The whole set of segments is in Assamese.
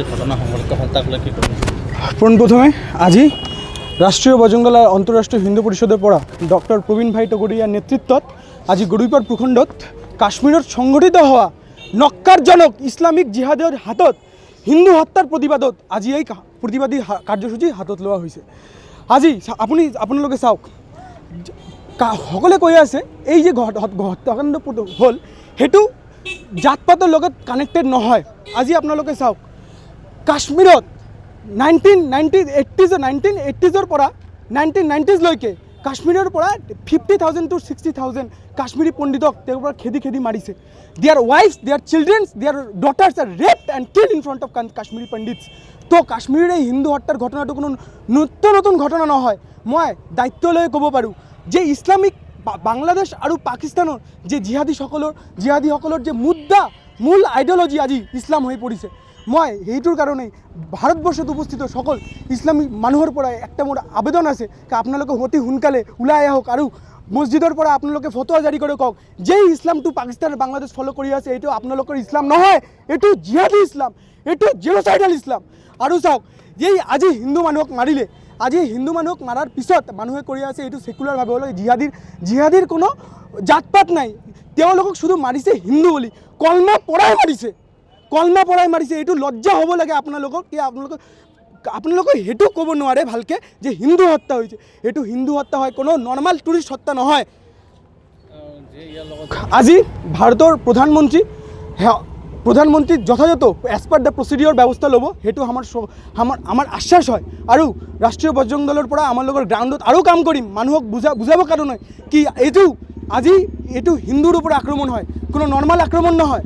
ঘটনা সম্পৰ্কে হত্যাগুলো কি কৰবেন? প্ৰথমে আজি ৰাষ্ট্ৰীয় বজৰংদল আৰ আন্তঃৰাষ্ট্ৰীয় হিন্দু পৰিষদেৰ পৰা ডক্টৰ প্ৰবীণ ভাই টগৰিয়াৰ নেতৃত্বত আজি গৰুইপাৰ ভূখণ্ডত কাশ্মীৰত সংঘটিত হোৱা নক্কাৰজনক ইছলামিক জিহাদৰ হাতত হিন্দু হত্যাৰ প্ৰতিবাদত আজি এই প্ৰতিবাদী কাৰ্যসূচী হাতত লোৱা হৈছে। আজি আপোনালোকে চাওক, সকলে কৈ আছে এই যে হত্যাকাণ্ড হ'ল সেইটো জাত পাতৰ লগত কানেক্টেড নহয়। আজি আপোনালোকে চাওক, কাশ্মীৰত 1980s পৰা 1990sলৈকে কাশ্মীৰৰ পৰা 50,000 to 60,000 কাশ্মীৰী পণ্ডিতক তেওঁৰ পৰা খেদি মাৰিছে। দেয়াৰ ৱাইফছ, their childrens, their daughters are raped and killed in front of Kashmiri Pandits. তো কাশ্মীৰৰ এই হিন্দু হত্যাৰ ঘটনাটো কোনো নতুন ঘটনা নহয়। মই দায়িত্ব লৈ ক'ব পাৰোঁ যে ইছলামিক বাংলাদেশ আৰু পাকিস্তানৰ যে জিহাদীসকলৰ যে মূল আইডিঅলজি আজি ইছলাম হৈ পৰিছে। মই সেইটোৰ কাৰণেই ভাৰতবৰ্ষত উপস্থিত সকল ইছলামিক মানুহৰ পৰা একটা মোৰ আবেদন আছে যে আপোনালোকে অতি সোনকালে ওলাই আহক আৰু মছজিদৰ পৰা আপোনালোকে ফটোৱা জাৰি কৰি কওক যে ইছলামটো পাকিস্তান আৰু বাংলাদেশ ফ'ল' কৰি আছে, এইটো আপোনালোকৰ ইছলাম নহয়, এইটো জিহাদী ইছলাম, এইটো জেন'চাইডাল ইছলাম। আৰু চাওক, এই আজি হিন্দু মানুহক মাৰিলে, আজি হিন্দু মানুহক মাৰাৰ পিছত মানুহে কৰি আছে এইটো ছেকুলাৰভাৱে হ'লে জিহাদীৰ কোনো জাত পাত নাই। তেওঁলোকক শুধু মাৰিছে হিন্দু বুলি, কলমা পৰাই মাৰিছে। এইটো লজ্জা হ'ব লাগে আপোনালোকক, কি আপোনালোকে সেইটো ক'ব নোৱাৰে ভালকৈ যে হিন্দু হত্যা হৈছে। এইটো হিন্দু হত্যা হয়, কোনো নৰ্মেল টুৰিষ্ট হত্যা নহয়। আজি ভাৰতৰ প্ৰধানমন্ত্ৰী যথাযথ এজ পাৰ দ্য প্ৰচিডিঅ'ৰ ব্যৱস্থা ল'ব, সেইটো আমাৰ আশ্বাস হয়। আৰু ৰাষ্ট্ৰীয় বজৰং দলৰ পৰা আমাৰ লগত গ্ৰাউণ্ডত আৰু কাম কৰিম, মানুহক বুজাবৰ কাৰণে কি এইটো হিন্দুৰ ওপৰত আক্ৰমণ হয়, কোনো নৰ্মেল আক্ৰমণ নহয়।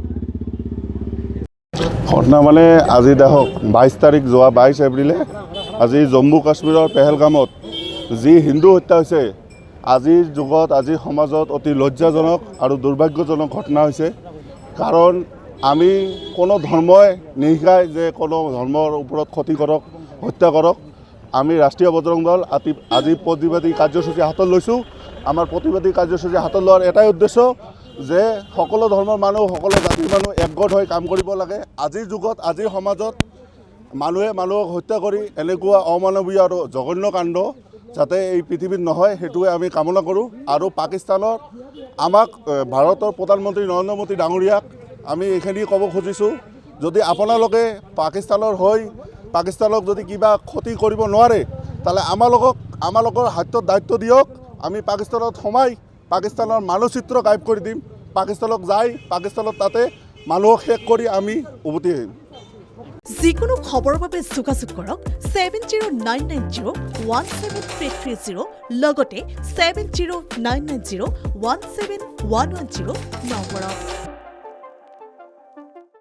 ঘটনা মানে আজি দেখক 22 তাৰিখ, যোৱা 22 এপ্ৰিলে আজি জম্মু কাশ্মীৰৰ পেহেলগামত যি হিন্দু হত্যা হৈছে, আজিৰ যুগত আজিৰ সমাজত অতি লজ্জাজনক আৰু দুৰ্ভাগ্যজনক ঘটনা হৈছে। কাৰণ আমি কোনো ধৰ্মই নিশিকায় যে কোনো ধৰ্মৰ ওপৰত ক্ষতি কৰক, হত্যা কৰক। আমি ৰাষ্ট্ৰীয় বজৰং দল আজি প্ৰতিবাদী কাৰ্যসূচী হাতত লৈছোঁ। আমাৰ প্ৰতিবাদী কাৰ্যসূচী হাতত লোৱাৰ এটাই উদ্দেশ্য যে সকলো ধৰ্মৰ মানুহ, সকলো জাতিৰ মানুহ একগোট হৈ কাম কৰিব লাগে। আজিৰ যুগত, আজিৰ সমাজত মানুহে মানুহক হত্যা কৰি এনেকুৱা অমানৱীয় আৰু জঘন্য কাণ্ড যাতে এই পৃথিৱীত নহয়, সেইটোৱে আমি কামনা কৰোঁ। আৰু পাকিস্তানৰ আমাক ভাৰতৰ প্ৰধানমন্ত্ৰী নৰেন্দ্ৰ মোদী ডাঙৰীয়াক আমি এইখিনি ক'ব খুজিছোঁ, যদি আপোনালোকে পাকিস্তানক যদি কিবা ক্ষতি কৰিব নোৱাৰে, তাহলে আমালোকৰ হাতত দায়িত্ব দিয়ক। আমি পাকিস্তানত সোমাই পাকিস্তানৰ মানচিত্ৰ গায়ব কৰি দিম। পাকিস্তানত তাতে মানুহক শেষ কৰি আমি উভতি আহিম। যিকোনো খবৰৰ বাবে যোগাযোগ কৰক 7099017330 লগতে 7099017110 নম্বৰত।